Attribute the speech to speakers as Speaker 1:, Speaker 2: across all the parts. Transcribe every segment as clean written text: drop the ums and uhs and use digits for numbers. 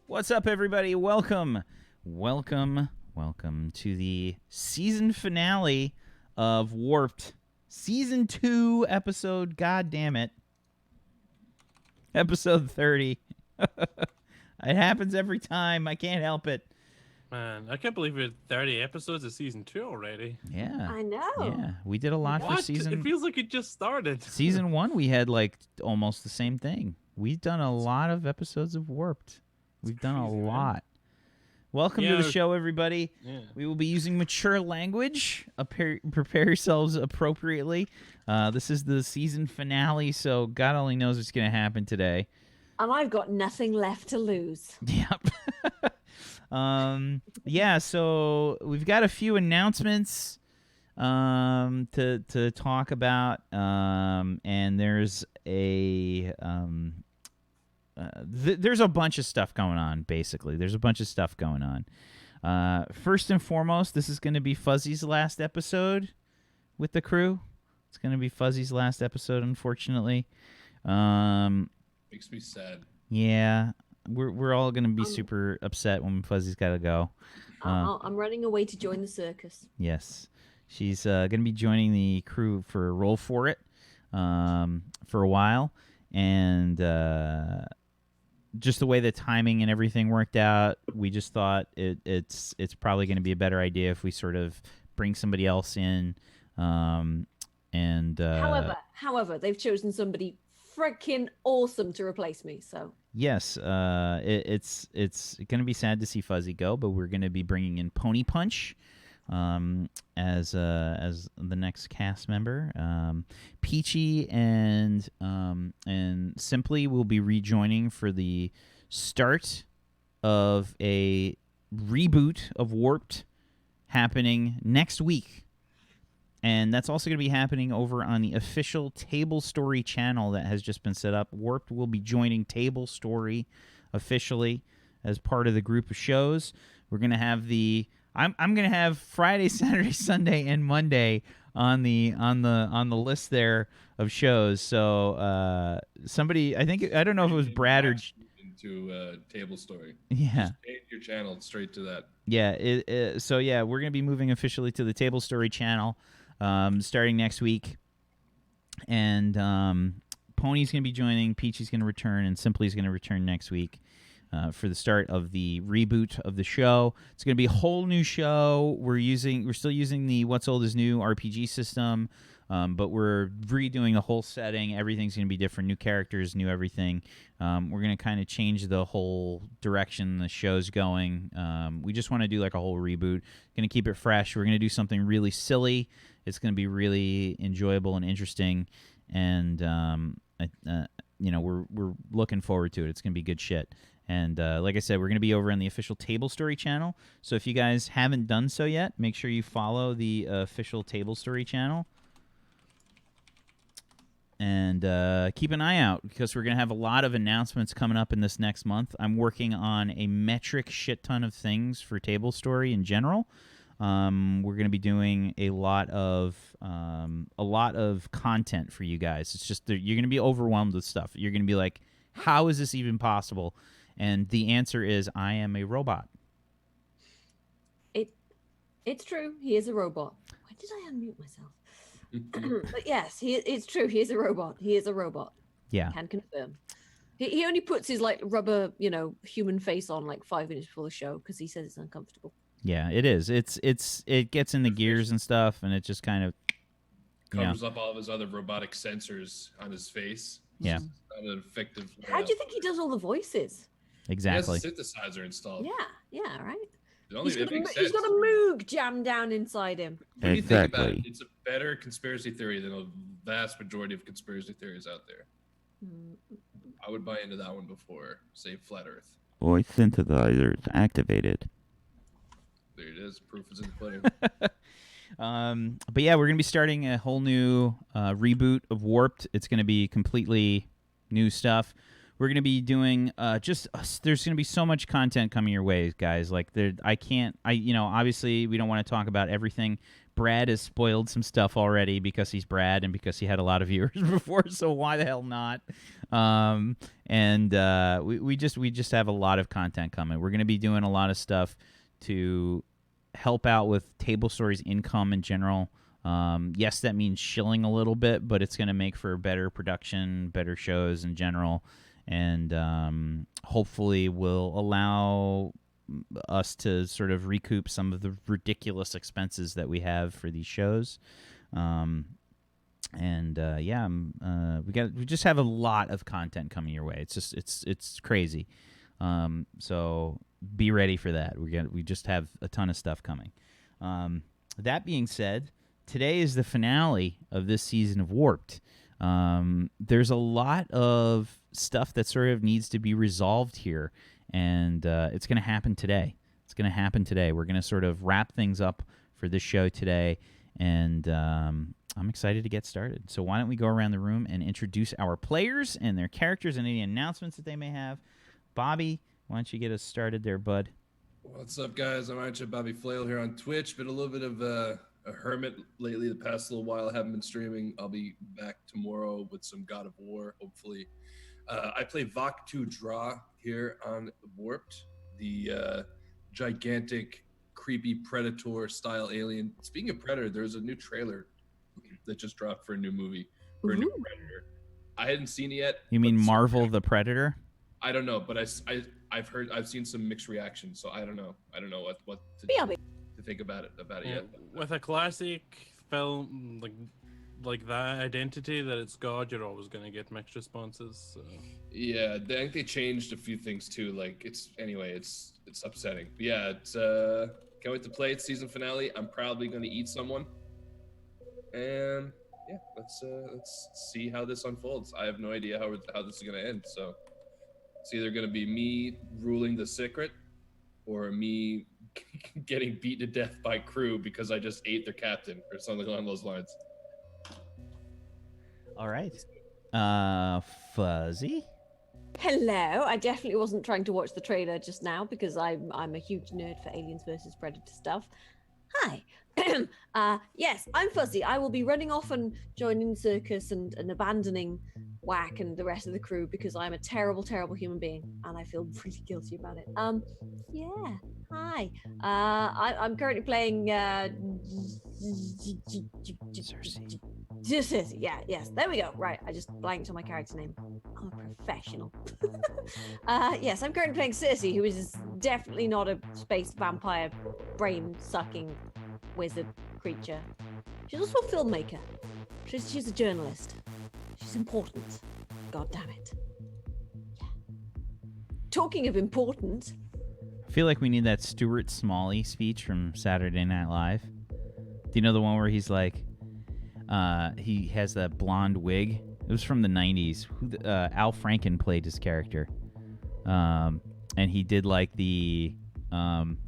Speaker 1: What's up, everybody? Welcome to the season finale of Warped. Season 2 episode, god damn it. Episode 30. It happens every time. I can't help it.
Speaker 2: Man, I can't believe we're 30 episodes of season 2 already.
Speaker 1: Yeah.
Speaker 3: I know.
Speaker 1: Yeah, we did a lot for season...
Speaker 2: It feels like it just started.
Speaker 1: Season 1, we had like almost the same thing. We've done a lot of episodes of Warped. We've done a lot. Welcome to the show, everybody. Yeah. We will be using mature language. Prepare yourselves appropriately. This is the season finale, so God only knows what's going to happen today.
Speaker 3: And I've got nothing left to lose.
Speaker 1: Yep. Yeah, so we've got a few announcements to talk about, and there's a... there's a bunch of stuff going on, basically. There's a bunch of stuff going on. First and foremost, this is going to be Fuzzy's last episode with the crew. It's going to be Fuzzy's last episode, unfortunately.
Speaker 4: Makes me sad.
Speaker 1: Yeah, we're all going to be super upset when Fuzzy's got to go.
Speaker 3: I'm running away to join the circus.
Speaker 1: Yes. She's going to be joining the crew for Roll For It for a while. And... just the way the timing and everything worked out, we just thought it's probably going to be a better idea if we sort of bring somebody else in. However,
Speaker 3: they've chosen somebody freaking awesome to replace me. So
Speaker 1: yes, it's going to be sad to see Fuzzy go, but we're going to be bringing in Pony Punch as the next cast member. Peachy and Simply will be rejoining for the start of a reboot of Warped happening next week. And that's also going to be happening over on the official Table Story channel that has just been set up. Warped will be joining Table Story officially as part of the group of shows. We're going to have I'm gonna have Friday, Saturday, Sunday, and Monday on the list there of shows. So somebody, I don't know if it was Brad or
Speaker 4: into Table Story.
Speaker 1: Yeah,
Speaker 4: just change your channel straight to that.
Speaker 1: Yeah. So yeah, we're gonna be moving officially to the Table Story channel starting next week, and Pony's gonna be joining, Peachy's gonna return, and Simply's gonna return next week. For the start of the reboot of the show. It's going to be a whole new show. We're still using the What's Old is New RPG system, but we're redoing the whole setting. Everything's going to be different. New characters, new everything. We're going to kind of change the whole direction the show's going. We just want to do like a whole reboot. Going to keep it fresh. We're going to do something really silly. It's going to be really enjoyable and interesting, and we're looking forward to it. It's going to be good shit. And like I said, we're going to be over on the official Table Story channel. So if you guys haven't done so yet, make sure you follow the official Table Story channel. And keep an eye out, because we're going to have a lot of announcements coming up in this next month. I'm working on a metric shit ton of things for Table Story in general. We're going to be doing a lot of content for you guys. It's just you're going to be overwhelmed with stuff. You're going to be like, how is this even possible? And the answer is, I am a robot.
Speaker 3: It's true. He is a robot. Why did I unmute myself? But yes, it's true. He is a robot. He is a robot.
Speaker 1: Yeah.
Speaker 3: Can confirm. He only puts his like rubber, human face on like 5 minutes before the show because he says it's uncomfortable.
Speaker 1: Yeah, it is. It gets in the gears and stuff, and it just kind of
Speaker 4: covers up all of his other robotic sensors on his face.
Speaker 1: Yeah.
Speaker 4: It's not an effective.
Speaker 3: How do you think he does all the voices?
Speaker 1: Exactly.
Speaker 4: He has a synthesizer installed.
Speaker 3: Yeah, right.
Speaker 4: He's got
Speaker 3: a Moog jammed down inside him.
Speaker 4: When you think about it, it's a better conspiracy theory than a vast majority of conspiracy theories out there. I would buy into that one before, say, Flat Earth.
Speaker 5: Voice synthesizer is activated.
Speaker 4: There it is. Proof is in the pudding.
Speaker 1: But yeah, we're going to be starting a whole new reboot of Warped. It's going to be completely new stuff. We're going to be doing there's going to be so much content coming your way, guys. Like obviously we don't want to talk about everything, Brad has spoiled some stuff already because he's Brad and because he had a lot of viewers before. So why the hell not? We just have a lot of content coming. We're going to be doing a lot of stuff to help out with Table Stories income in general. Yes, that means shilling a little bit, but it's going to make for better production, better shows in general, and hopefully will allow us to sort of recoup some of the ridiculous expenses that we have for these shows. We just have a lot of content coming your way. It's crazy. So be ready for that. We just have a ton of stuff coming. That being said, today is the finale of this season of Warped. There's a lot of stuff that sort of needs to be resolved here, and it's going to happen today. We're going to sort of wrap things up for this show today, and I'm excited to get started. So why don't we go around the room and introduce our players and their characters and any announcements that they may have. Bobby, why don't you get us started there, bud?
Speaker 4: What's up, guys? I'm actually Bobby Flail here on Twitch. Been a little bit of a hermit lately the past little while. I haven't been streaming. I'll be back tomorrow with some God of War, hopefully. I play Vok2 Dra here on Warped, the gigantic, creepy Predator-style alien. Speaking of Predator, there's a new trailer that just dropped for a new movie for a new Predator. I hadn't seen it yet.
Speaker 1: You mean Marvel the Predator?
Speaker 4: I don't know, but I've seen some mixed reactions, so I don't know what to think about it yet.
Speaker 2: With a classic film like that identity that it's God, you're always gonna get mixed responses. So.
Speaker 4: Yeah, I think they changed a few things too. Like it's upsetting. But yeah, can't wait to play it. Season finale. I'm probably gonna eat someone, and yeah, let's see how this unfolds. I have no idea how this is gonna end. So it's either gonna be me ruling the Sik'Rit, or me getting beat to death by crew because I just ate their captain or something along those lines.
Speaker 1: All right. Fuzzy?
Speaker 3: Hello. I definitely wasn't trying to watch the trailer just now because I'm a huge nerd for Aliens versus Predator stuff. Hi. Yes, I'm Fuzzy. I will be running off and joining Circus and abandoning Whack and the rest of the crew because I'm a terrible, terrible human being and I feel really guilty about it. Yeah. Hi. I'm currently playing Circe. Yeah, yes. There we go. Right. I just blanked on my character name. I'm a professional. Yes, I'm currently playing Circe, who is definitely not a space vampire brain-sucking wizard creature. She's also a filmmaker. She's a journalist. She's important. God damn it. Yeah. Talking of important.
Speaker 1: I feel like we need that Stuart Smalley speech from Saturday Night Live. Do you know the one where he's like, he has that blonde wig? It was from the 90s. Al Franken played his character. And he did like the, I'm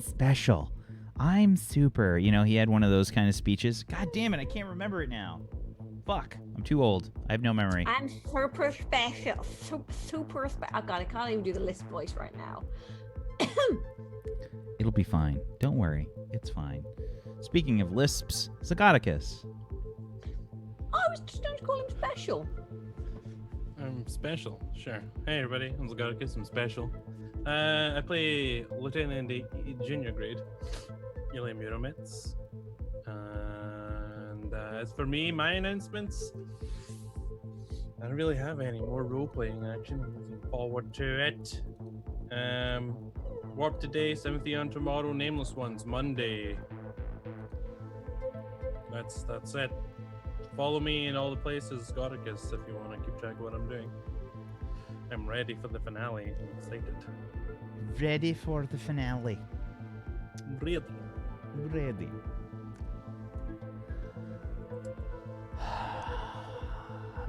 Speaker 1: special. I'm super. You know, he had one of those kind of speeches. God damn it, I can't remember it now. Fuck, I'm too old. I have no memory.
Speaker 3: I'm super special. Super special. Oh god, I can't even do the lisp voice right now.
Speaker 1: It'll be fine. Don't worry. It's fine. Speaking of lisps, Zagoticus.
Speaker 3: I was just going to call him special.
Speaker 2: I'm special, sure. Hey everybody, I'm Zagoticus, I'm special. I play Lieutenant Junior Grade, Ilya Muromets. And as for me, my announcements, I don't really have any more role-playing action. I'm looking forward to it. Warp today, 7th Eon tomorrow, Nameless Ones Monday. That's it. Follow me in all the places, Zagoticus, if you want to keep track of what I'm doing. I'm ready for the finale. I'm excited.
Speaker 1: Ready for the finale.
Speaker 2: Ready.
Speaker 1: Ready.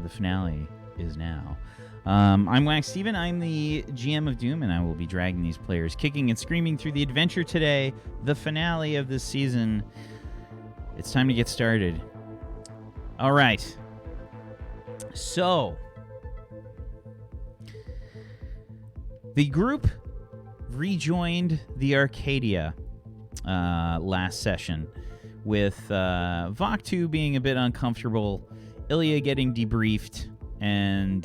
Speaker 1: The finale is now. I'm Wax Steven. I'm the GM of Doom, and I will be dragging these players kicking and screaming through the adventure today, the finale of this season. It's time to get started. All right. So, the group rejoined the Arcadia last session, with Vok2 being a bit uncomfortable, Ilya getting debriefed, and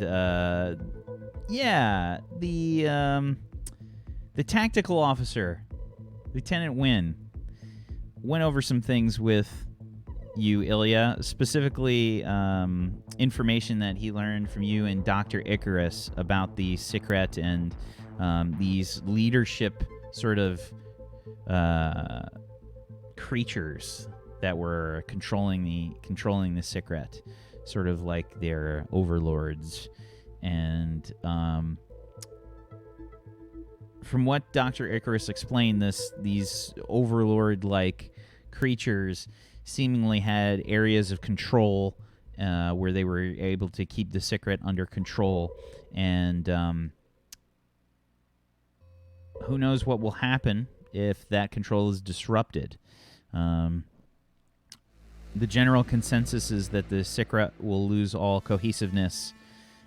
Speaker 1: the tactical officer, Lieutenant Wynn, went over some things with you, Ilya, specifically information that he learned from you and Dr. Icarus about the Sik'Rit and these leadership sort of creatures that were controlling the Sik'Rit, sort of like their overlords. And from what Dr. Icarus explained, these overlord-like creatures seemingly had areas of control where they were able to keep the Sik'Rit under control, and who knows what will happen if that control is disrupted. The general consensus is that the Sik'Rit will lose all cohesiveness,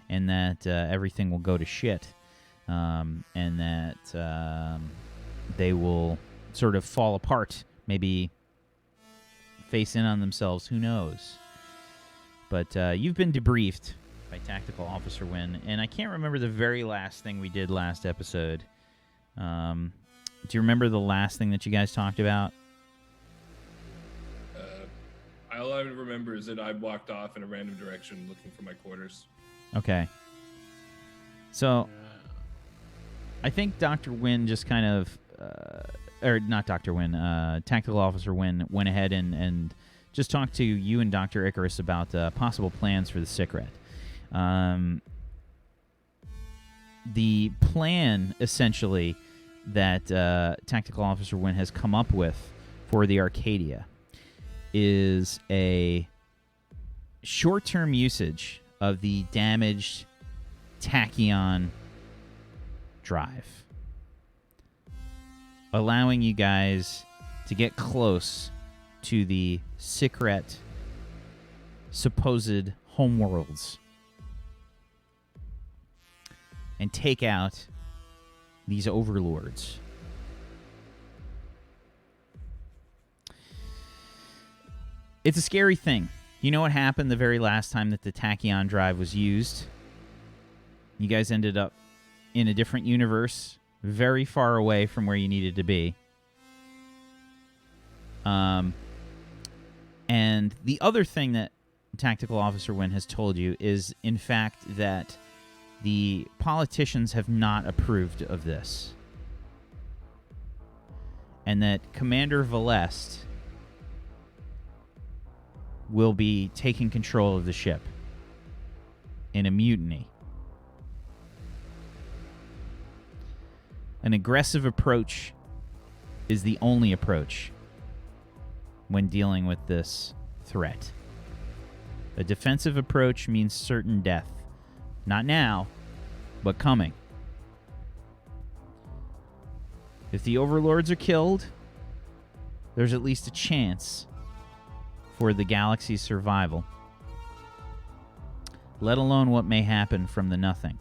Speaker 1: and that everything will go to shit, and that they will sort of fall apart, maybe face in on themselves, who knows. But you've been debriefed by Tactical Officer Wynn, and I can't remember the very last thing we did last episode. Do you remember the last thing that you guys talked about?
Speaker 4: All I remember is that I walked off in a random direction looking for my quarters.
Speaker 1: Okay. So, I think Dr. Wynn just kind of, or not Dr. Wynn, Tactical Officer Wynn went ahead and just talked to you and Dr. Icarus about possible plans for the Sik'Rit. The plan, essentially, that Tactical Officer Wynn has come up with for the Arcadia is a short-term usage of the damaged tachyon drive, allowing you guys to get close to the Sik'Rit supposed homeworlds and take out these overlords. It's a scary thing. You know what happened the very last time that the tachyon drive was used? You guys ended up in a different universe, very far away from where you needed to be. And the other thing that Tactical Officer Wynn has told you is, in fact, that the politicians have not approved of this. And that Commander Valest will be taking control of the ship in a mutiny. An aggressive approach is the only approach when dealing with this threat. A defensive approach means certain death. Not now, but coming. If the overlords are killed, there's at least a chance for the galaxy's survival, let alone what may happen from the nothing.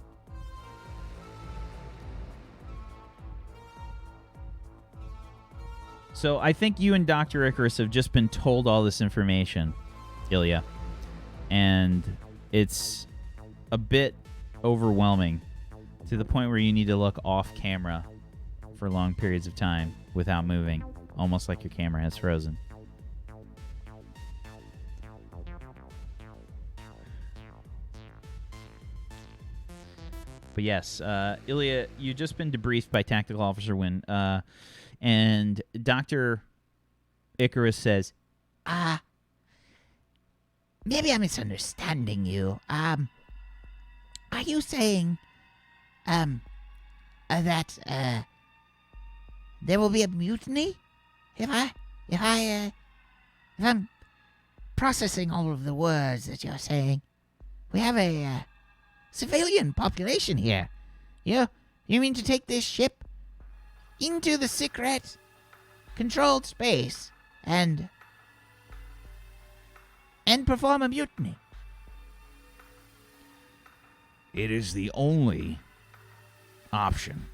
Speaker 1: So I think you and Dr. Icarus have just been told all this information, Ilya, and it's a bit overwhelming to the point where you need to look off camera for long periods of time without moving, almost like your camera has frozen. But yes, Ilya, you've just been debriefed by Tactical Officer Wynn, and Dr. Icarus says,
Speaker 6: Maybe I'm misunderstanding you. Are you saying, that, there will be a mutiny? If I'm processing all of the words that you're saying, we have a, civilian population here. You mean to take this ship into the Sik'Rit controlled space and perform a mutiny?
Speaker 5: It is the only option.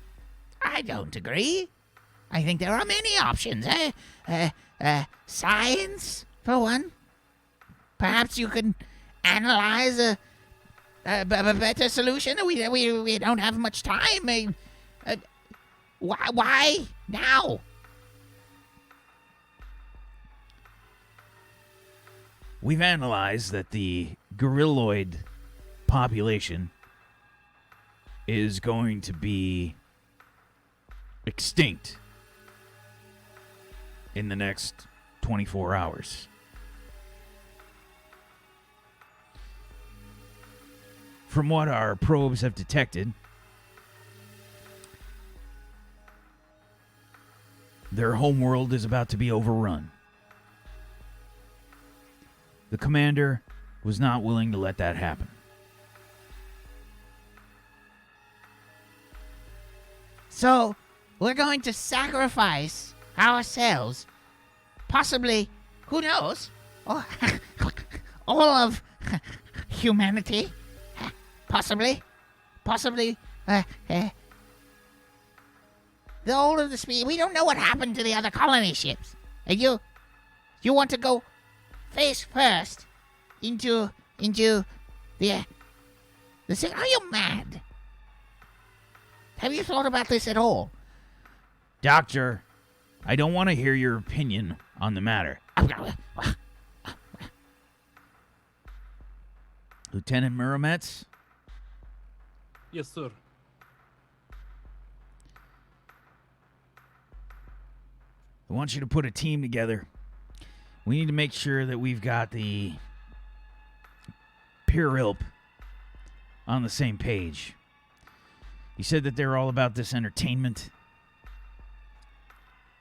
Speaker 6: I don't agree. I think there are many options. Science, for one. Perhaps you can analyze a better solution. We don't have much time. Why now?
Speaker 1: We've analyzed that the gorilloid population is going to be extinct in the next 24 hours. From what our probes have detected, their homeworld is about to be overrun. The commander was not willing to let that happen.
Speaker 6: So, we're going to sacrifice ourselves, possibly, who knows, all of humanity, possibly, the whole of the species. We don't know what happened to the other colony ships. And you want to go face first into the thing? Are you mad? Have you thought about this at all?
Speaker 1: Doctor, I don't want to hear your opinion on the matter. Lieutenant Muromets?
Speaker 2: Yes, sir.
Speaker 1: I want you to put a team together. We need to make sure that we've got the Pyrrylp on the same page. You said that they're all about this entertainment.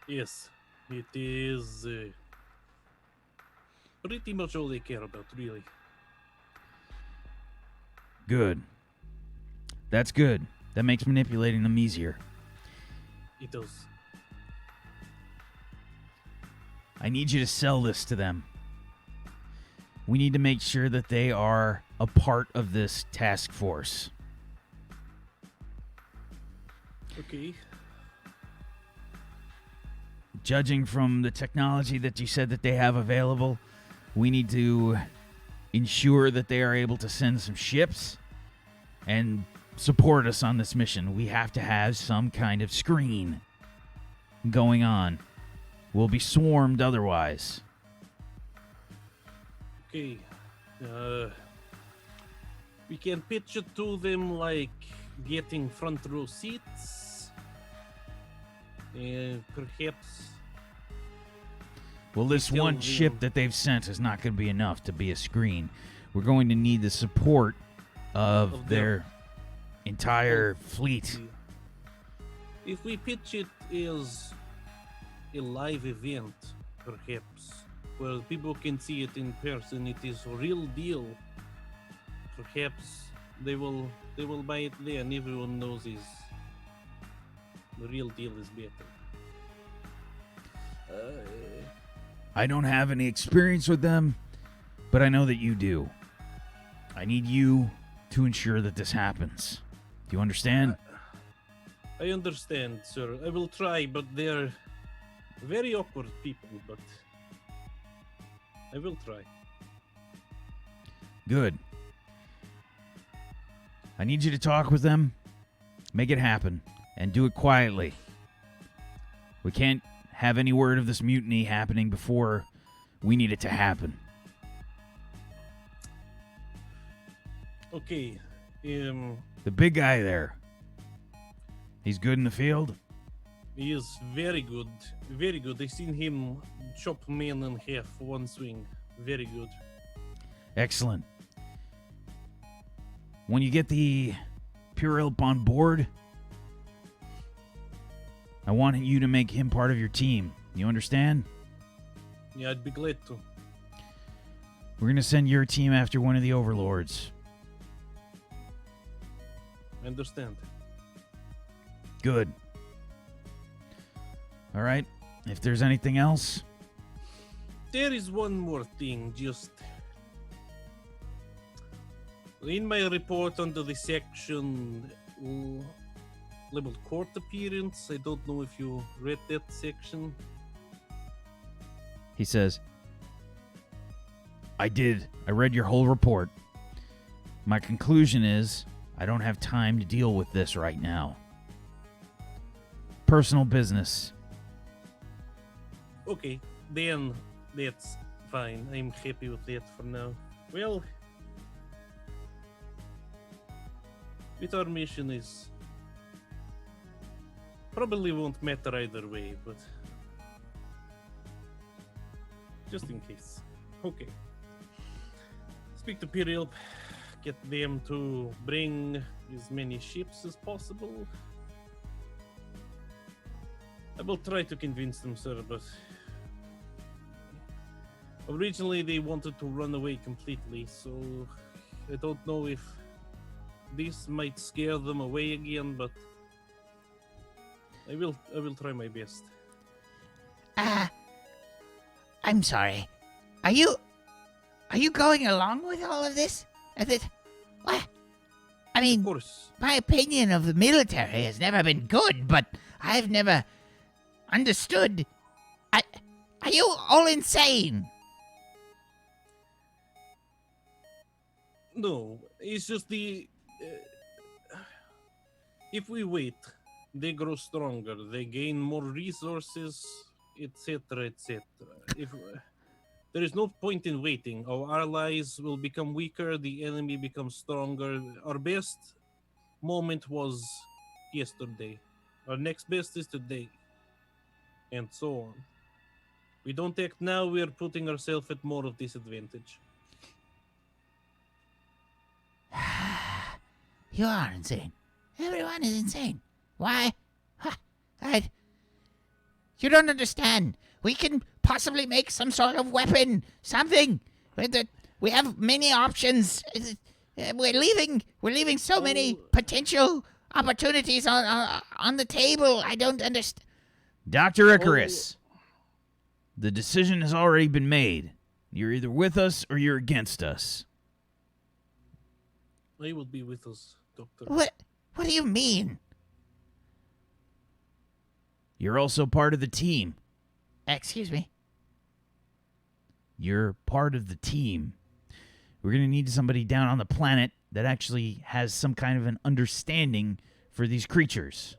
Speaker 2: Yes, it is pretty much all they care about, really.
Speaker 1: Good. That's good. That makes manipulating them easier.
Speaker 2: It does.
Speaker 1: I need you to sell this to them. We need to make sure that they are a part of this task force.
Speaker 2: Okay.
Speaker 1: Judging from the technology that you said that they have available, we need to ensure that they are able to send some ships and support us on this mission. We have to have some kind of screen going on. We'll be swarmed otherwise.
Speaker 2: Okay. We can pitch it to them like getting front row seats. And perhaps...
Speaker 1: Well, this
Speaker 2: tell
Speaker 1: one
Speaker 2: them-
Speaker 1: ship that they've sent is not going to be enough to be a screen. We're going to need the support of
Speaker 2: Of
Speaker 1: their
Speaker 2: their-
Speaker 1: entire fleet.
Speaker 2: If we pitch it as a live event, perhaps, where people can see it in person, it is a real deal. Perhaps they will buy it there, and everyone knows the real deal is better.
Speaker 1: I don't have any experience with them, but I know that you do. I need you to ensure that this happens. Do you understand?
Speaker 2: I understand, sir. I will try, but they're very awkward people, but I will try.
Speaker 1: Good. I need you to talk with them, make it happen, and do it quietly. We can't have any word of this mutiny happening before we need it to happen.
Speaker 2: Okay.
Speaker 1: The big guy there, he's good in the field?
Speaker 2: He is very good. Very good. I seen him chop men in half one swing. Very good.
Speaker 1: Excellent. When you get the Pyrrylp on board, I want you to make him part of your team. You understand?
Speaker 2: Yeah, I'd be glad to.
Speaker 1: We're going to send your team after one of the overlords.
Speaker 2: I understand.
Speaker 1: Good. All right. If there's anything else,
Speaker 2: There is one more thing, just in my report under the section labeled court appearance. I don't know if you read that section.
Speaker 1: He says, I did. I read your whole report. My conclusion is I don't have time to deal with this right now. Personal business.
Speaker 2: Okay, then that's fine. I'm happy with that for now. Well, with our mission is probably won't matter either way, but just in case. Okay. Speak to Pyrrylp, get them to bring as many ships as possible. I will try to convince them, sir, but originally they wanted to run away completely, so I don't know if this might scare them away again, but I will try my best.
Speaker 6: I'm sorry. Are you going along with all of this? What? I mean,
Speaker 2: Of course.
Speaker 6: my opinion of the military has never been good, but I've never understood. Are you all insane?
Speaker 2: No, it's just if we wait, they grow stronger, they gain more resources, etc., etc. If there is no point in waiting, our allies will become weaker, the enemy becomes stronger. Our best moment was yesterday. Our next best is today, and so on. We don't act now, we are putting ourselves at more of disadvantage.
Speaker 6: You are insane. Everyone is insane. Why? You don't understand. We can possibly make some sort of weapon, something. We have many options. We're leaving so many potential opportunities on the table. I don't understand.
Speaker 1: Dr. Icarus, the decision has already been made. You're either with us or you're against us.
Speaker 2: They will be with us, Doctor.
Speaker 6: What do you mean?
Speaker 1: You're also part of the team.
Speaker 6: Excuse me?
Speaker 1: You're part of the team. We're going to need somebody down on the planet that actually has some kind of an understanding for these creatures.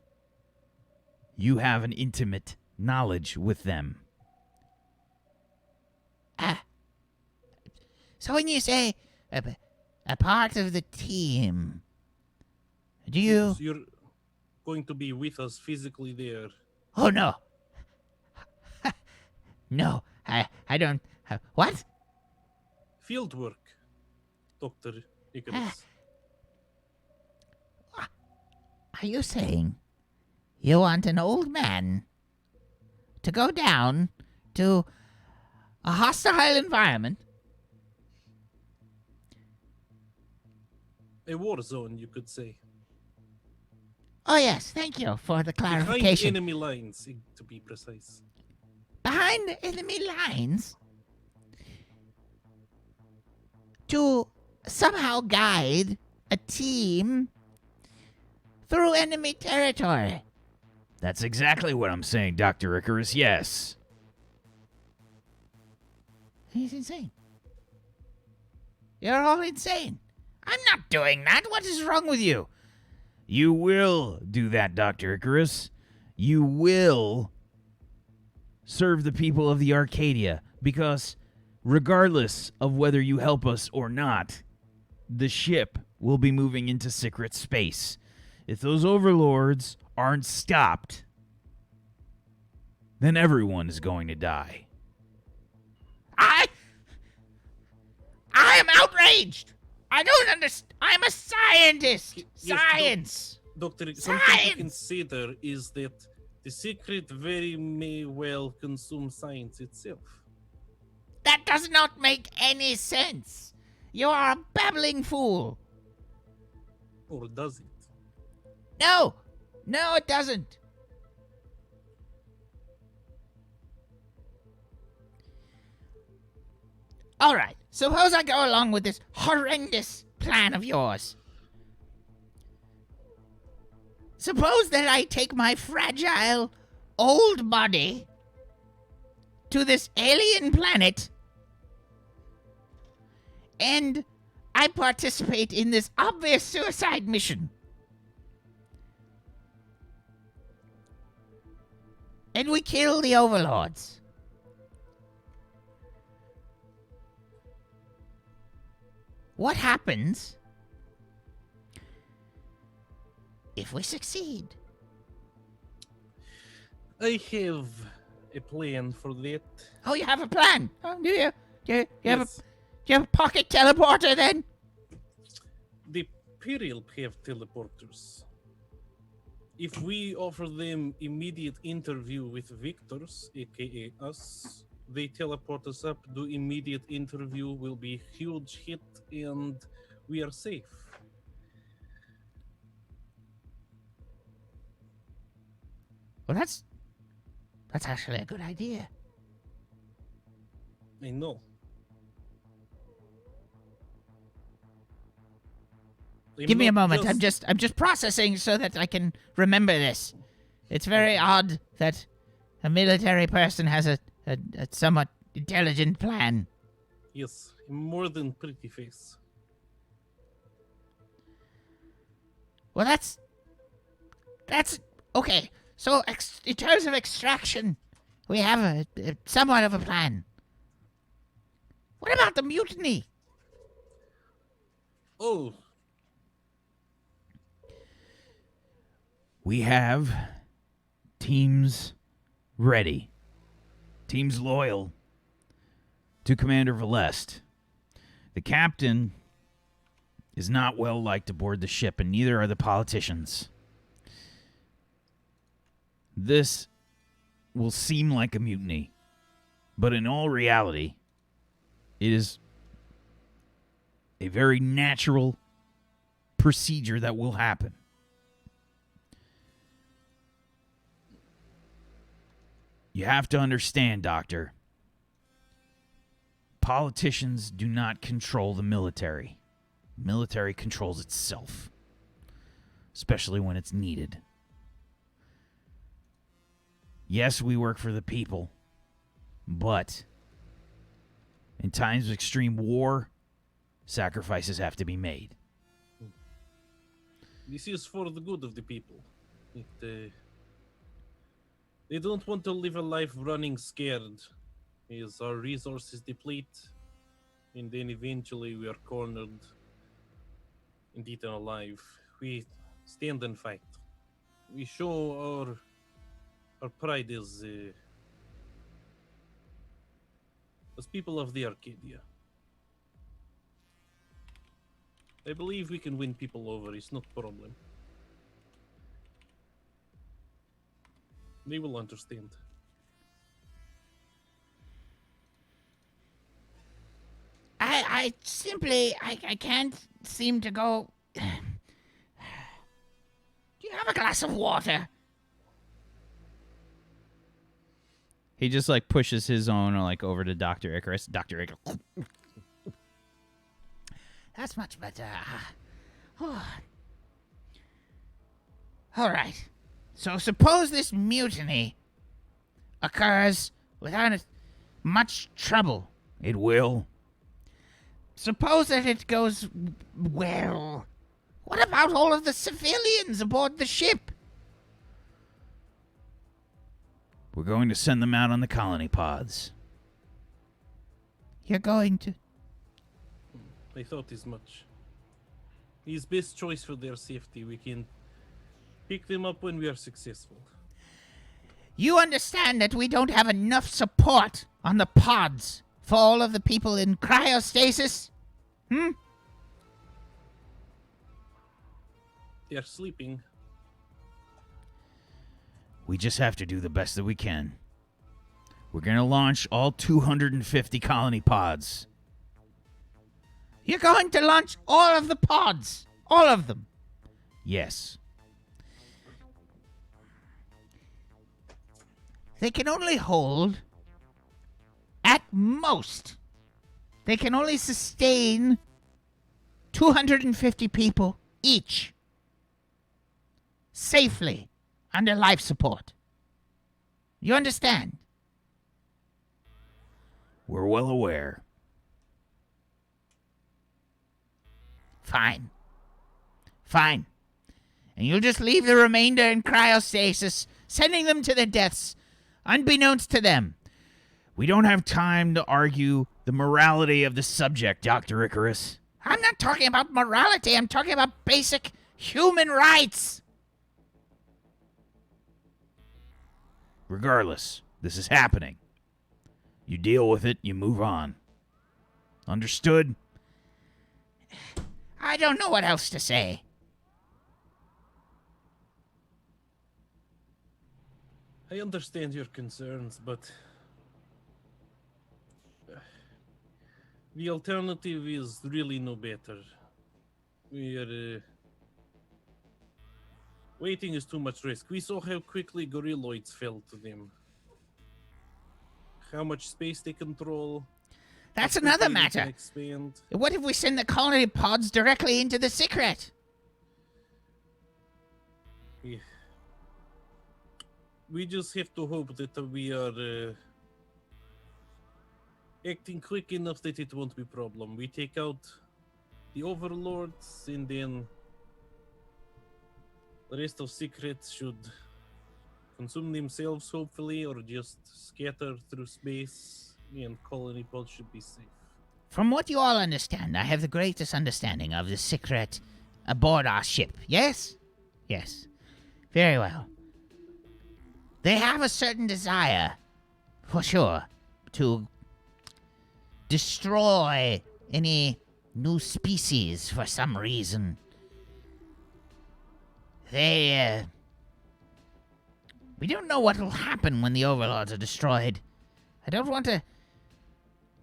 Speaker 1: You have an intimate knowledge with them.
Speaker 6: So when you say a part of the team, do you...
Speaker 2: So you're going to be with us physically there.
Speaker 6: Oh, no. No, I don't... what?
Speaker 2: Field work, Dr. Icarus.
Speaker 6: Are you saying you want an old man to go down to a hostile environment?
Speaker 2: A war zone, you could say.
Speaker 6: Oh, yes, thank you for the
Speaker 2: Behind
Speaker 6: clarification.
Speaker 2: enemy lines, to be precise.
Speaker 6: Behind enemy lines? To somehow guide a team through enemy territory.
Speaker 1: That's exactly what I'm saying, Dr. Icarus, yes.
Speaker 6: He's insane. You're all insane. I'm not doing that. What is wrong with you?
Speaker 1: You will do that, Dr. Icarus. You will serve the people of the Arcadia, because regardless of whether you help us or not, the ship will be moving into Sik'Rit space. If those overlords aren't stopped, then everyone is going to die.
Speaker 6: I am outraged. I don't understand. I'm a scientist.
Speaker 2: Yes,
Speaker 6: Science.
Speaker 2: Doctor, something to
Speaker 6: Science!
Speaker 2: consider is that the Sik'Rit very may well consume science itself.
Speaker 6: That does not make any sense. You are a babbling fool.
Speaker 2: Or does it?
Speaker 6: No, it doesn't. All right, suppose I go along with this horrendous plan of yours. Suppose that I take my fragile, old body to this alien planet and I participate in this obvious suicide mission. And we kill the overlords. What happens if we succeed?
Speaker 2: I have a plan for that.
Speaker 6: Oh, you have a plan? Oh, do you? You have a
Speaker 2: Yes.
Speaker 6: you have a pocket teleporter then?
Speaker 2: The Pyrrylp have teleporters. If we offer them immediate interview with victors, aka us, they teleport us up. The immediate interview will be a huge hit, and we are safe.
Speaker 6: Well, that's actually a good idea.
Speaker 2: I know.
Speaker 6: Give me a
Speaker 2: not
Speaker 6: moment. I'm just processing so that I can remember this. It's very odd that a military person has a somewhat intelligent plan.
Speaker 2: Yes, more than pretty face.
Speaker 6: Well, that's okay. So, in terms of extraction, we have a somewhat of a plan. What about the mutiny?
Speaker 2: Oh,
Speaker 1: We have teams ready, teams loyal to Commander Valest. The captain is not well liked aboard the ship, and neither are the politicians. This will seem like a mutiny, but in all reality, it is a very natural procedure that will happen. You have to understand, Doctor. Politicians do not control the military. Military controls itself, especially when it's needed. Yes, we work for the people, but in times of extreme war, sacrifices have to be made.
Speaker 2: this is for the good of the people. They don't want to live a life running scared, as our resources deplete, and then eventually we are cornered and eaten alive. We stand and fight. We show our pride as people of the Arcadia. I believe we can win people over. It's not a problem. They will understand.
Speaker 6: I simply can't seem to go. Do you have a glass of water?
Speaker 1: He just like pushes his own like over to Dr. Icarus. Dr. Icarus.
Speaker 6: That's much better. All right. So suppose this mutiny occurs without much trouble.
Speaker 1: It will.
Speaker 6: Suppose that it goes well. What about all of the civilians aboard the ship?
Speaker 1: We're going to send them out on the colony pods.
Speaker 6: You're going to...
Speaker 2: I thought as much. His best choice for their safety. We can pick them up when we are successful.
Speaker 6: You understand that we don't have enough support on the pods for all of the people in cryostasis?
Speaker 2: They are sleeping.
Speaker 1: We just have to do the best that we can. We're going to launch all 250 colony pods.
Speaker 6: You're going to launch all of the pods? All of them?
Speaker 1: Yes.
Speaker 6: They can only hold, at most, they can only sustain 250 people each. safely under life support. You understand?
Speaker 1: We're well aware.
Speaker 6: Fine. Fine. And you'll just leave the remainder in cryostasis, sending them to their deaths, unbeknownst to them.
Speaker 1: We don't have time to argue the morality of the subject, Dr. Icarus.
Speaker 6: I'm not talking about morality. I'm talking about basic human rights.
Speaker 1: Regardless, this is happening. You deal with it, you move on. Understood?
Speaker 6: I don't know what else to say.
Speaker 2: I understand your concerns, but the alternative is really no better. Waiting is too much risk. We saw how quickly gorilloids fell to them. How much space they control.
Speaker 6: That's
Speaker 2: how
Speaker 6: another
Speaker 2: quickly they can
Speaker 6: matter.
Speaker 2: expand.
Speaker 6: What if we send the colony pods directly into the Sik'Rit?
Speaker 2: We just have to hope that we are acting quick enough that it won't be a problem. We take out the overlords, and then the rest of Sik'Rit should consume themselves, hopefully, or just scatter through space, and colony pods should be safe.
Speaker 6: From what you all understand, I have the greatest understanding of the Sik'Rit aboard our ship. Yes? Yes. Very well. They have a certain desire, for sure, to destroy any new species for some reason. We don't know what will happen when the overlords are destroyed. I don't want to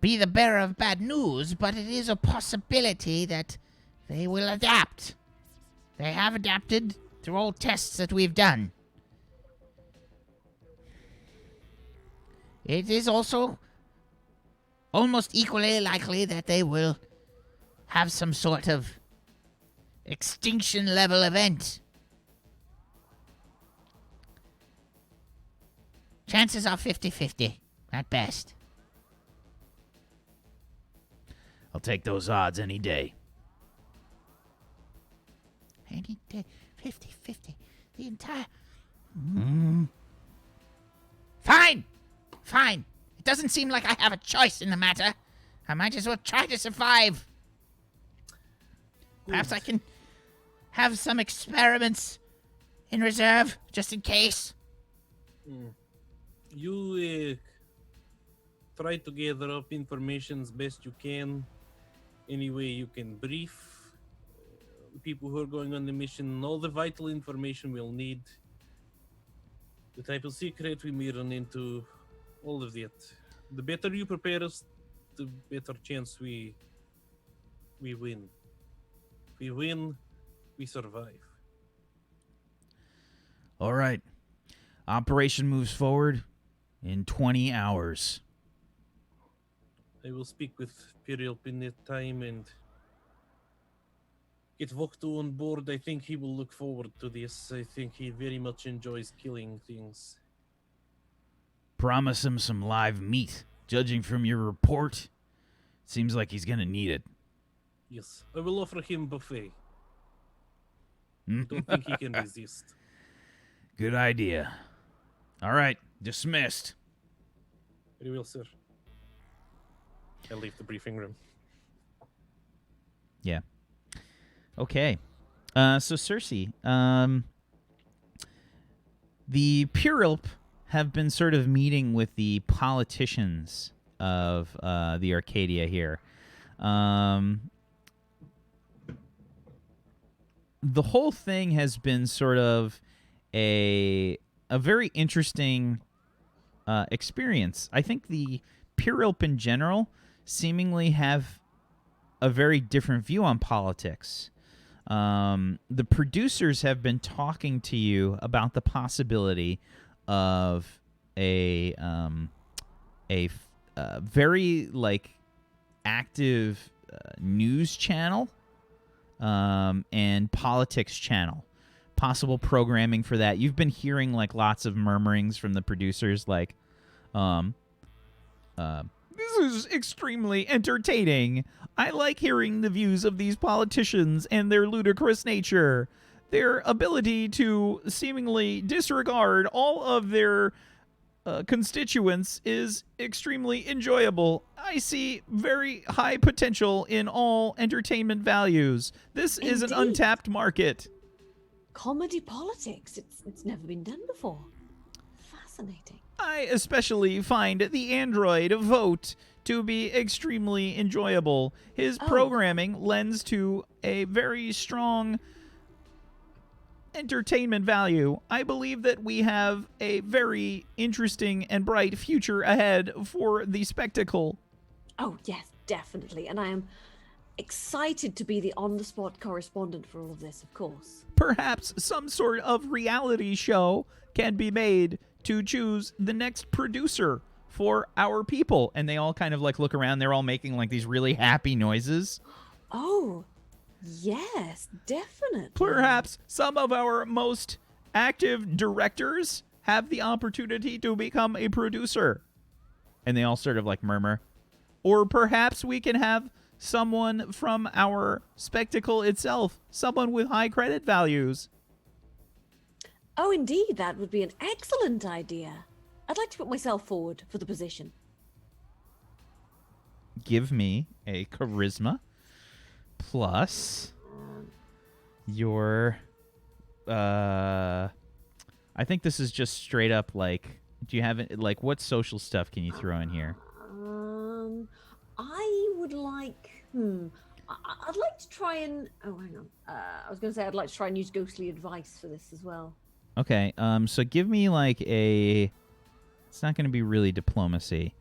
Speaker 6: be the bearer of bad news, but it is a possibility that they will adapt. They have adapted through all tests that we've done. It is also almost equally likely that they will have some sort of extinction level event. Chances are 50-50, at best.
Speaker 1: I'll take those odds any day.
Speaker 6: Any day, 50-50, the entire... Fine! Fine. It doesn't seem like I have a choice in the matter. I might as well try to survive. Perhaps I can have some experiments in reserve, just in case.
Speaker 2: You try to gather up information as best you can. Any way you can brief people who are going on the mission, all the vital information we'll need. The type of secret we may run into, all of that. The better you prepare us, the better chance we win. If we win, we survive.
Speaker 1: All right. Operation moves forward in 20 hours.
Speaker 2: I will speak with Pyrrylp in that time and get Vokto on board. I think he will look forward to this. I think he very much enjoys killing things.
Speaker 1: Promise him some live meat. Judging from your report, seems like he's gonna need it.
Speaker 2: Yes, I will offer him buffet. I don't think he can resist.
Speaker 1: Good idea. All right, dismissed.
Speaker 2: Very well, sir. I leave the briefing room.
Speaker 1: Yeah. Okay. So Circe, the Pyrrylp have been sort of meeting with the politicians of the Arcadia here. The whole thing has been sort of a very interesting experience. I think the Pyrrylp in general seemingly have a very different view on politics. The producers have been talking to you about the possibility of a very active news channel and politics channel, possible programming for that. You've been hearing like lots of murmurings from the producers, like, this is extremely entertaining. I like hearing the views of these politicians and their ludicrous nature. Their ability to seemingly disregard all of their constituents is extremely enjoyable. I see very high potential in all entertainment values. This is an
Speaker 3: Indeed.
Speaker 1: untapped market.
Speaker 3: Comedy politics. It's never been done before. Fascinating.
Speaker 1: I especially find the android Vote to be extremely enjoyable. His programming lends to a very strong entertainment value. I believe that we have a very interesting and bright future ahead for the spectacle.
Speaker 3: Oh, yes, definitely. And I am excited to be the on-the-spot correspondent for all of this, of course.
Speaker 1: Perhaps some sort of reality show can be made to choose the next producer for our people. And they all kind of like look around. They're all making like these really happy noises.
Speaker 3: Oh, yes, definitely.
Speaker 1: Perhaps some of our most active directors have the opportunity to become a producer. And they all sort of like murmur. Or perhaps we can have someone from our spectacle itself, someone with high credit values.
Speaker 3: Oh, indeed, that would be an excellent idea. I'd like to put myself forward for the position.
Speaker 1: Give me a charisma plus your I think this is just straight up like, do you have it, like what social stuff can you throw in here?
Speaker 3: I would like I'd like to try and hang on. I was going to say I'd like to try and use ghostly advice for this as well.
Speaker 1: Okay, so give me like a, it's not going to be really diplomacy.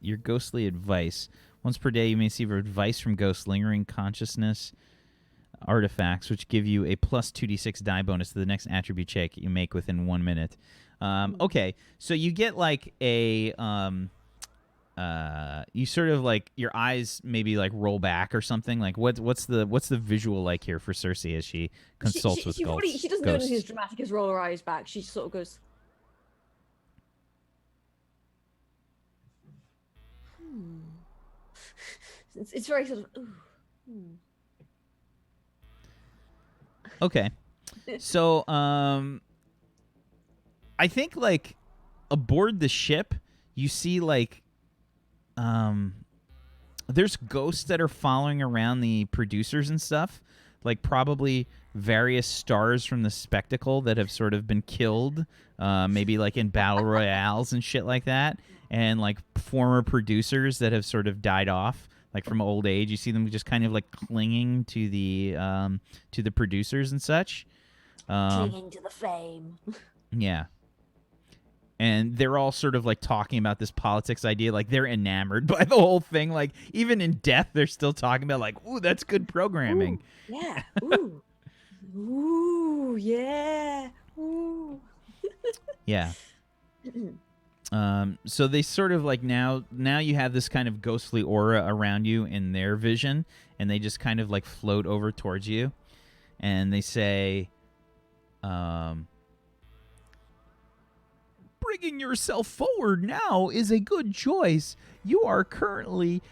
Speaker 1: Your ghostly advice. Once per day, you may receive advice from ghosts, lingering consciousness artifacts, which give you a plus 2d6 die bonus to the next attribute check you make within 1 minute. Okay, so you get like a you sort of like your eyes maybe like roll back or something. Like what's the visual like here for Circe as she consults with ghosts?
Speaker 3: She doesn't do anything as dramatic as roll her eyes back. She sort of goes, It's very sort of.
Speaker 1: Okay, so I think like aboard the ship, you see like there's ghosts that are following around the producers and stuff, like probably various stars from the spectacle that have sort of been killed, maybe like in battle royales and shit like that, and like former producers that have sort of died off, like from old age. You see them just kind of like clinging to the producers and such.
Speaker 3: Clinging to the fame.
Speaker 1: Yeah. And they're all sort of like talking about this politics idea. Like they're enamored by the whole thing. Like even in death, they're still talking about like, ooh, that's good programming.
Speaker 3: Ooh, yeah. Ooh. Ooh, yeah. Ooh.
Speaker 1: Yeah. So they sort of like now you have this kind of ghostly aura around you in their vision, and they just kind of like float over towards you, and they say, bringing yourself forward now is a good choice. You are currently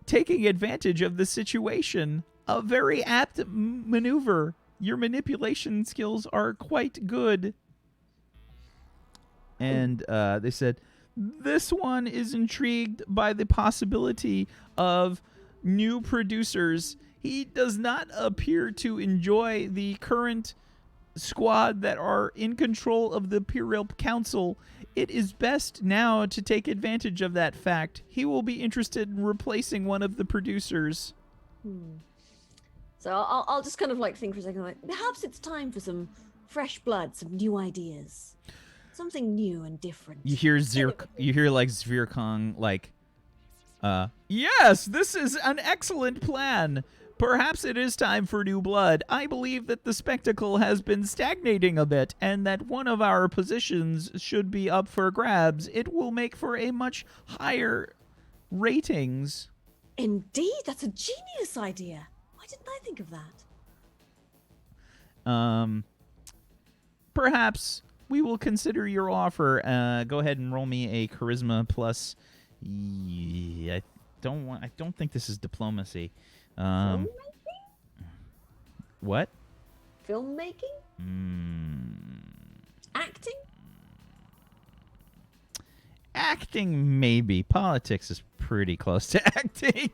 Speaker 1: taking advantage of the situation. A very apt maneuver. Your manipulation skills are quite good. And they said, this one is intrigued by the possibility of new producers. He does not appear to enjoy the current squad that are in control of the Pyrrylp Council. It is best now to take advantage of that fact. He will be interested in replacing one of the producers.
Speaker 3: So I'll just kind of like think for a second, like perhaps it's time for some fresh blood, some new ideas, something new and different.
Speaker 1: You hear like Zvirkong like, yes, this is an excellent plan. Perhaps it is time for new blood. I believe that the spectacle has been stagnating a bit, and that one of our positions should be up for grabs. It will make for a much higher ratings.
Speaker 3: Indeed, that's a genius idea. Why didn't I think of that?
Speaker 1: Perhaps we will consider your offer. Go ahead and roll me a charisma plus. I don't think this is diplomacy.
Speaker 3: Filmmaking?
Speaker 1: What?
Speaker 3: Filmmaking? Acting?
Speaker 1: Acting, maybe. Politics is pretty close to acting.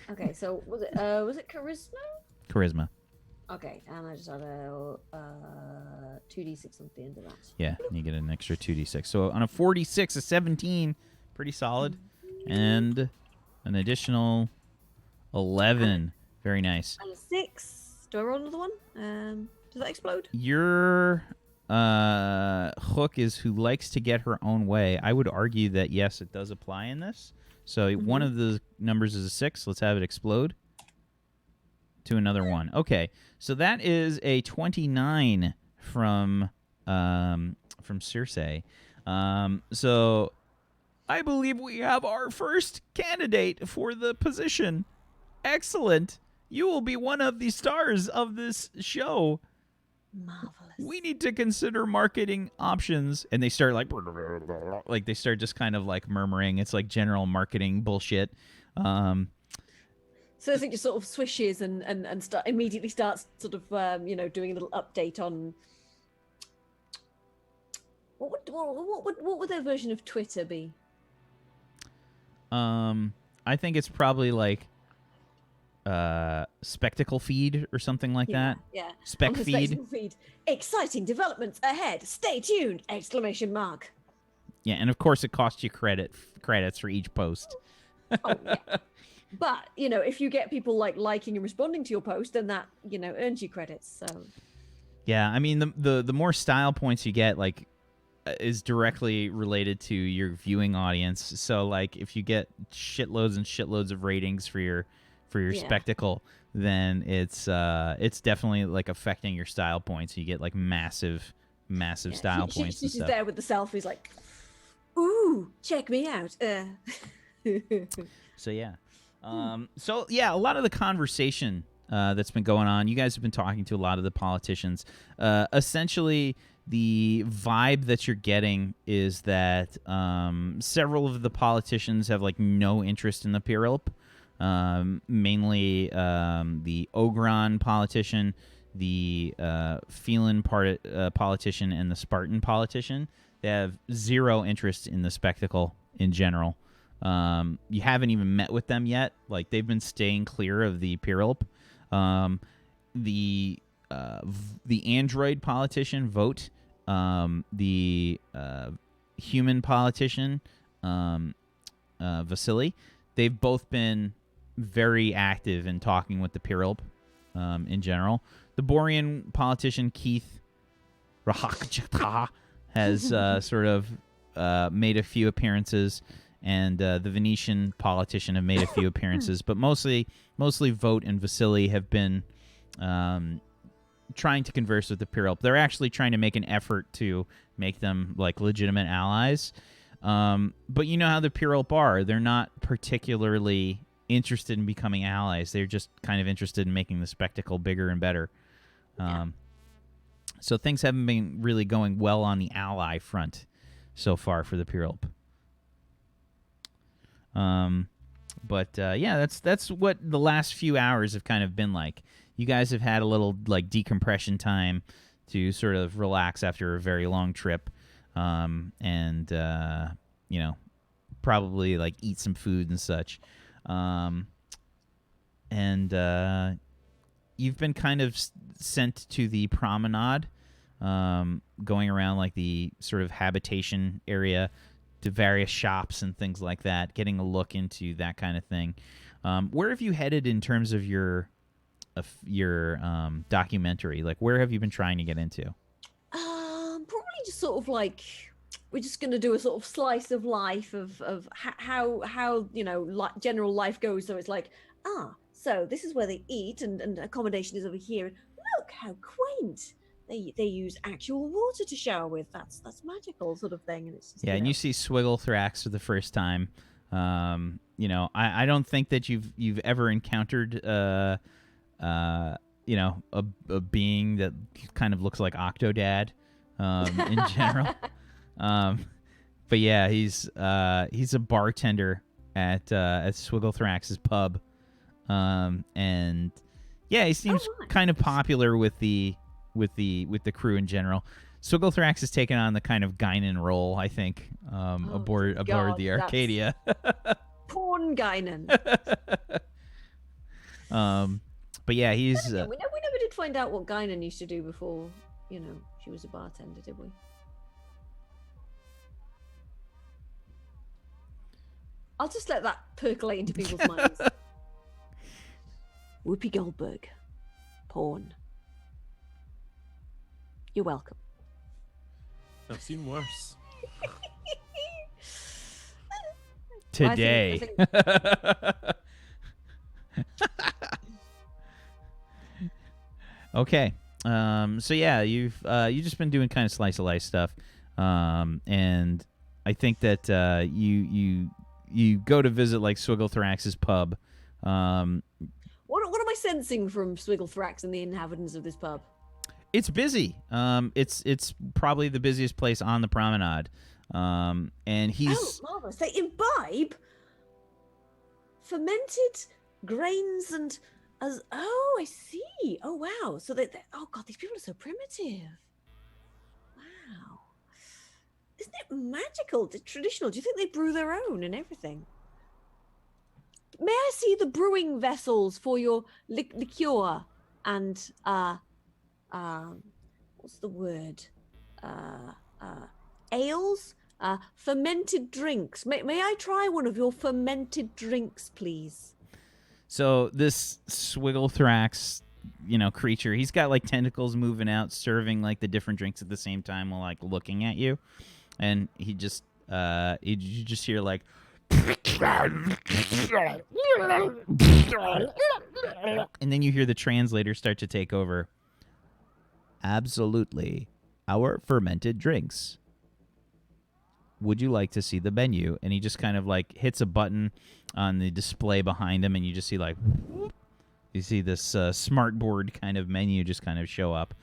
Speaker 3: Okay, so was it charisma?
Speaker 1: Charisma.
Speaker 3: Okay, and I just had a 2d6 at the end of that.
Speaker 1: Yeah, you get an extra 2d6. So on a 46, a 17, pretty solid. And an additional 11. Very nice.
Speaker 3: And a 6. Do I roll another one? Does that explode?
Speaker 1: Your hook is who likes to get her own way. I would argue that, yes, it does apply in this. So one of the numbers is a 6. Let's have it explode to another one. Okay, so that is a 29 from Circe. So I believe we have our first candidate for the position. Excellent. You will be one of the stars of this show.
Speaker 3: Marvelous.
Speaker 1: We need to consider marketing options. And they start like they start just kind of like murmuring. It's like general marketing bullshit.
Speaker 3: So I think just sort of swishes and immediately starts sort of doing a little update on what would their version of Twitter be?
Speaker 1: I think it's probably like spectacle feed or something like that.
Speaker 3: Yeah.
Speaker 1: Spec
Speaker 3: On the
Speaker 1: feed.
Speaker 3: spectacle feed. Exciting developments ahead. Stay tuned! !
Speaker 1: Yeah, and of course it costs you credits for each post.
Speaker 3: Oh yeah. But if you get people like liking and responding to your post, then that earns you credits. So.
Speaker 1: Yeah, I mean the more style points you get, like, is directly related to your viewing audience. So like if you get shitloads and shitloads of ratings for your spectacle, then it's definitely like affecting your style points. You get like massive style points.
Speaker 3: She's
Speaker 1: and stuff.
Speaker 3: there with the selfies, like, ooh, check me out.
Speaker 1: So yeah. So yeah, a lot of the conversation that's been going on. You guys have been talking to a lot of the politicians. Essentially, the vibe that you're getting is that several of the politicians have like no interest in the Pyrrylp. Mainly the Ogron politician, the Phelan politician, and the Spartan politician. They have zero interest in the spectacle in general. You haven't even met with them yet. Like, they've been staying clear of the Pyrrylp. The android politician, Vote, the human politician, Vasily, they've both been very active in talking with the Pyrrylp in general. The Borean politician, Keith Rahakjata, has sort of made a few appearances, and the Venetian politician have made a few appearances, but mostly Vote and Vasily have been trying to converse with the Pyrrylp. They're actually trying to make an effort to make them like legitimate allies. But you know how the Pyrrylp are. They're not particularly interested in becoming allies. They're just kind of interested in making the spectacle bigger and better. So things haven't been really going well on the ally front so far for the Pyrrylp. But yeah, that's what the last few hours have kind of been like. You guys have had a little like decompression time to sort of relax after a very long trip, and probably like eat some food and such. And you've been kind of sent to the promenade, going around like the sort of habitation area to various shops and things like that, getting a look into that kind of thing. Where have you headed in terms of your documentary? Like, where have you been trying to get into?
Speaker 3: Probably just sort of like, we're just going to do a sort of slice of life of how general life goes. So it's like, so this is where they eat, and accommodation is over here. And look how quaint. They use actual water to shower with. That's magical sort of thing. And it's just,
Speaker 1: and you see Swigglethrax for the first time. I don't think that you've ever encountered a being that kind of looks like Octodad in general. But yeah, he's a bartender at Swigglethrax's pub, and yeah, he seems kind of popular with the crew in general. Swigglethrax has taken on the kind of Guinan role, I think, aboard the Arcadia.
Speaker 3: Porn Guinan.
Speaker 1: But yeah, he's.
Speaker 3: We never did find out what Guinan used to do before, she was a bartender, did we? I'll just let that percolate into people's minds. Whoopi Goldberg. Porn. You're welcome.
Speaker 2: I've seen worse.
Speaker 1: Today. Okay. So yeah, you've just been doing kind of slice of life stuff, and I think that you go to visit like Swigglethrax's pub.
Speaker 3: What am I sensing from Swigglethrax and the inhabitants of this pub?
Speaker 1: It's busy. It's probably the busiest place on the promenade. And he's
Speaker 3: marvelous. They imbibe fermented grains and I see. Oh wow. So oh god, these people are so primitive. Wow. Isn't it magical? Traditional? Do you think they brew their own and everything? May I see the brewing vessels for your liqueur and what's the word? Ales? Fermented drinks. May I try one of your fermented drinks, please?
Speaker 1: So this Swigglethrax, creature, he's got like tentacles moving out, serving like the different drinks at the same time while like looking at you, and you just hear like, and then you hear the translator start to take over. Absolutely, our fermented drinks. Would you like to see the menu? And he just kind of like hits a button on the display behind him, and you just see like, you see this smart board kind of menu just kind of show up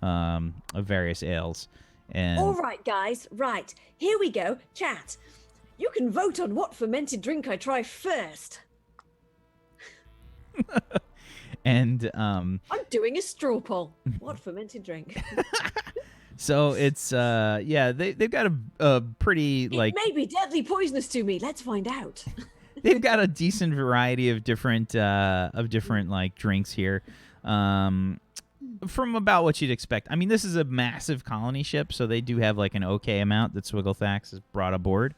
Speaker 1: of various ales. And
Speaker 3: all right, guys, right, here we go. Chat. You can vote on what fermented drink I try first.
Speaker 1: And
Speaker 3: I'm doing a straw poll. What fermented drink?
Speaker 1: So it's they've got a pretty like,
Speaker 3: it may be deadly poisonous to me. Let's find out.
Speaker 1: They've got a decent variety of different like drinks here, from about what you'd expect. I mean, this is a massive colony ship, so they do have like an okay amount that Swigglethrax has brought aboard.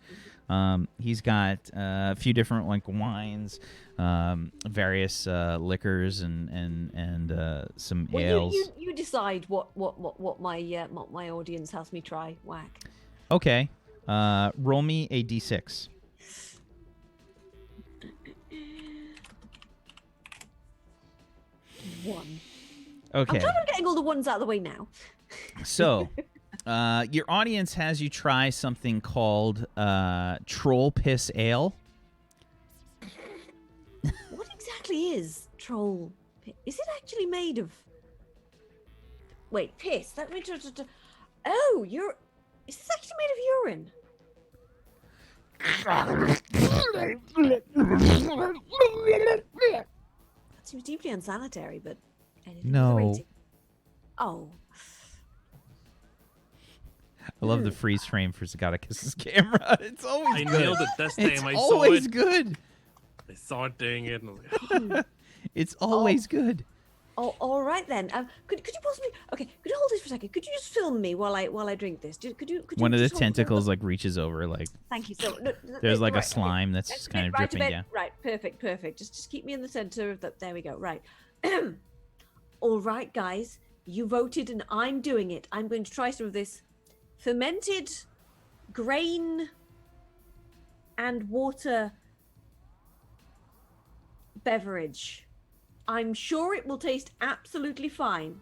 Speaker 1: He's got a few different like wines, various liquors, and some ales.
Speaker 3: You decide what my audience has me try. Whack.
Speaker 1: Okay, roll me a d6.
Speaker 3: One.
Speaker 1: Okay.
Speaker 3: I'm trying to getting all the ones out of the way now.
Speaker 1: So, your audience has you try something called Troll Piss Ale.
Speaker 3: What exactly is troll? Is it actually made of? Wait, piss. Let me. Oh, is this actually made of urine? That seems deeply unsanitary, but
Speaker 1: No.
Speaker 3: Oh.
Speaker 1: I love the freeze frame for Zagaticus's camera. It's always
Speaker 2: I
Speaker 1: good.
Speaker 2: nailed it this time.
Speaker 1: It's
Speaker 2: I
Speaker 1: always
Speaker 2: saw it.
Speaker 1: good.
Speaker 2: I saw it doing it. And I was like,
Speaker 1: It's always good.
Speaker 3: Oh, all right then. Could you possibly? Okay, could you hold this for a second? Could you just film me while I drink this? Could you?
Speaker 1: One of the
Speaker 3: just hold-
Speaker 1: tentacles like reaches over, like
Speaker 3: Thank you so much.
Speaker 1: there's like a
Speaker 3: Right,
Speaker 1: slime that's
Speaker 3: okay.
Speaker 1: just kind of
Speaker 3: Right,
Speaker 1: dripping down.
Speaker 3: Right, perfect. Just keep me in the center of the. There we go. Right. All right, guys. You voted, and I'm doing it. I'm going to try some of this fermented grain and water beverage. I'm sure it will taste absolutely fine.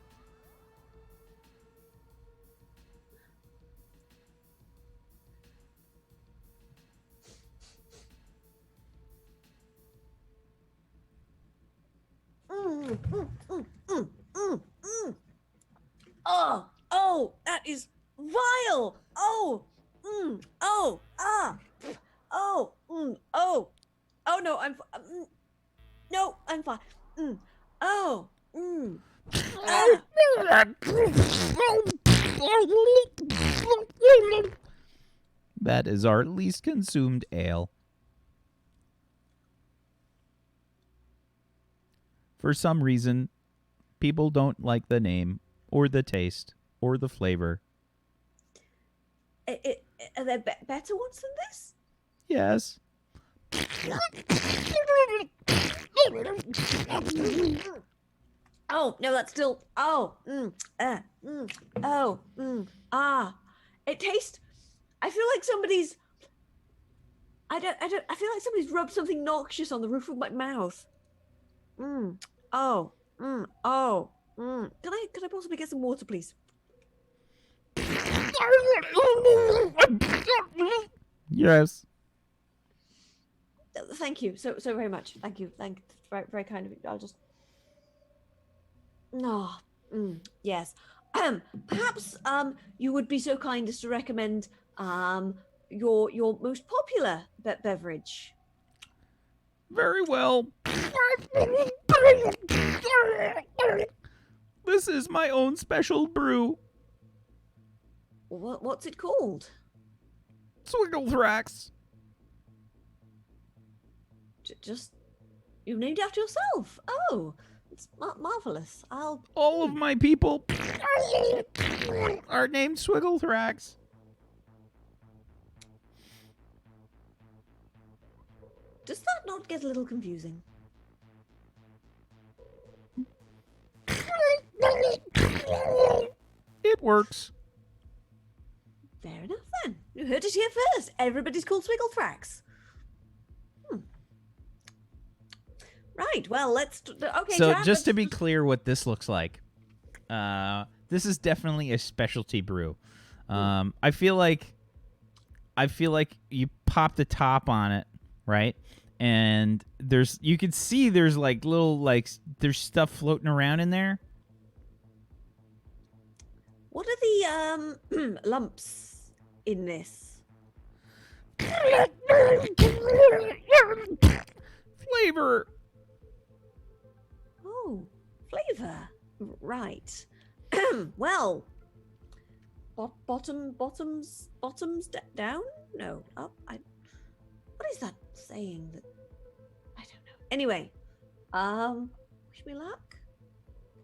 Speaker 3: Oh, that is vile. Oh, oh, oh, oh no, no, I'm fine. Oh, ah.
Speaker 1: That is our least consumed ale. For some reason, people don't like the name, or the taste, or the flavor.
Speaker 3: Are there better ones than this?
Speaker 1: Yes.
Speaker 3: Oh no, that's still. Oh, It tastes. I feel like somebody's. I feel like somebody's rubbed something noxious on the roof of my mouth. Oh. Can I possibly get some water, please?
Speaker 1: Yes.
Speaker 3: Thank you so very much. Thank you. Very very kind of you. I'll just. No. Yes. Perhaps you would be so kind as to recommend your most popular beverage.
Speaker 1: Very well. This is my own special brew.
Speaker 3: What's it called?
Speaker 1: Swigglethrax.
Speaker 3: Just you named it after yourself. Oh, it's marvelous.
Speaker 1: All of my people are named Swigglethrax.
Speaker 3: Does that not get a little confusing?
Speaker 1: It works.
Speaker 3: Fair enough then. You heard it here first. Everybody's called Swigglethrax. Right. Well, let's. Okay.
Speaker 1: So
Speaker 3: Chad,
Speaker 1: just to be clear, what this looks like, this is definitely a specialty brew. I feel like you pop the top on it, right? And you can see there's like little there's stuff floating around in there.
Speaker 3: What are the lumps in this?
Speaker 1: Flavor.
Speaker 3: Oh, flavor. Right. Well, bottoms down? No, up. What is that saying? That I don't know. Anyway, wish me luck.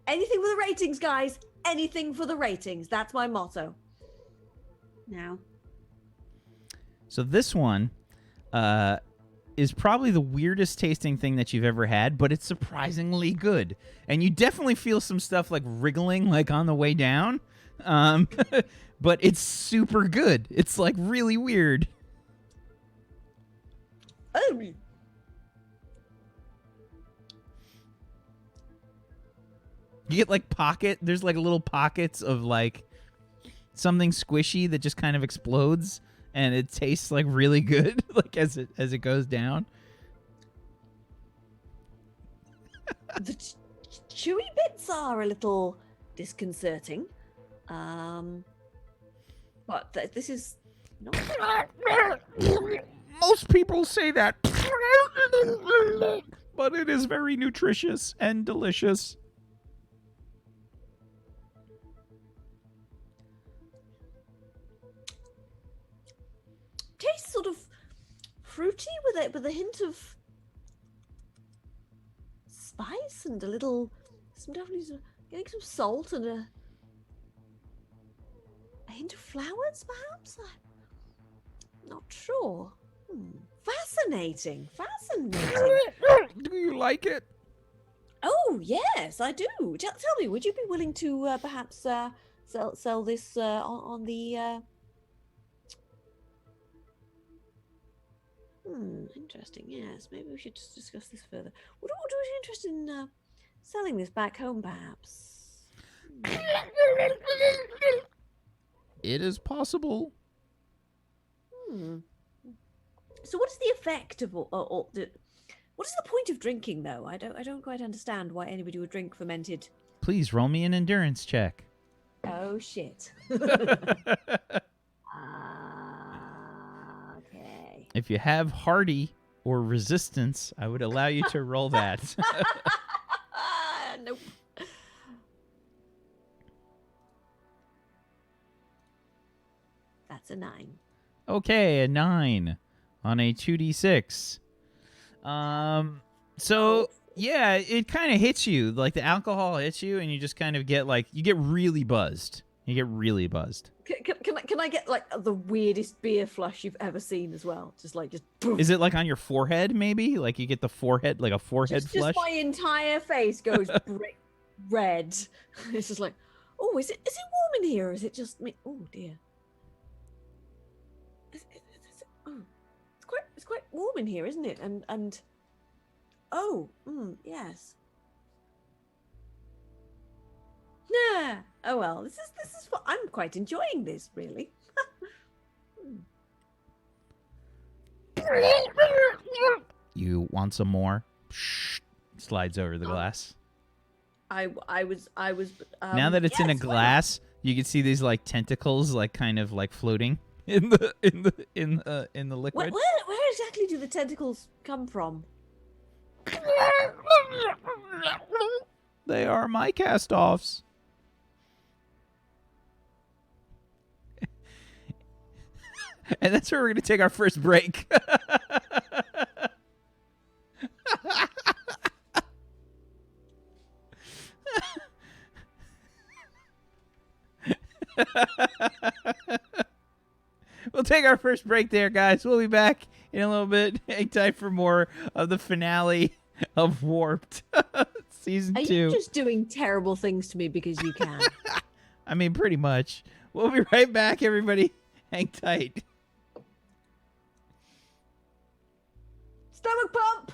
Speaker 3: Anything for the ratings, guys. Anything for the ratings. That's my motto. Now.
Speaker 1: So this one is probably the weirdest tasting thing that you've ever had, but it's surprisingly good. And you definitely feel some stuff like wriggling like on the way down. But it's super good. It's like really weird.
Speaker 3: Oh.
Speaker 1: You get like there's like little pockets of like something squishy that just kind of explodes, and it tastes like really good like as it goes down.
Speaker 3: The chewy bits are a little disconcerting. But this is not.
Speaker 1: Most people say that, but it is very nutritious and delicious.
Speaker 3: Tastes sort of fruity with a hint of spice and getting some salt and a hint of flowers, perhaps. I'm not sure. Fascinating.
Speaker 1: Do you like it?
Speaker 3: Oh yes, I do. Tell me, would you be willing to perhaps sell this on the? Interesting. Yes, maybe we should just discuss this further. Would you be interested in selling this back home, perhaps?
Speaker 1: It is possible.
Speaker 3: So, what is the effect of all the? What is the point of drinking, though? I don't quite understand why anybody would drink fermented.
Speaker 1: Please roll me an endurance check.
Speaker 3: Oh shit. Okay.
Speaker 1: If you have hardy or resistance, I would allow you to roll that.
Speaker 3: Nope. That's a 9.
Speaker 1: Okay, a 9 on a 2d6. So yeah, it kind of hits you. Like the alcohol hits you, and you just kind of get like you get really buzzed. You get really buzzed.
Speaker 3: Can I get like the weirdest beer flush you've ever seen as well? Just boom.
Speaker 1: Is it like on your forehead? Maybe like you get the forehead, like a forehead flush.
Speaker 3: Just my entire face goes red. It's just like, oh, is it warm in here? Or is it just me? Oh dear. Oh, it's quite warm in here, isn't it? And oh, yes. Yeah. Oh well, this is what I'm quite enjoying this, really.
Speaker 1: You want some more? Shh. Slides over the glass.
Speaker 3: I was.
Speaker 1: Now that it's in a
Speaker 3: yes, why not?
Speaker 1: glass, you can see these like tentacles, like kind of like floating in the liquid.
Speaker 3: Where exactly do the tentacles come from?
Speaker 1: They are my cast-offs. And that's where we're going to take our first break. We'll take our first break there, guys. We'll be back in a little bit. Hang tight for more of the finale of Warped Season 2.
Speaker 3: Are you just doing terrible things to me because you can?
Speaker 1: I mean, pretty much. We'll be right back, everybody. Hang tight.
Speaker 3: Stomach pump!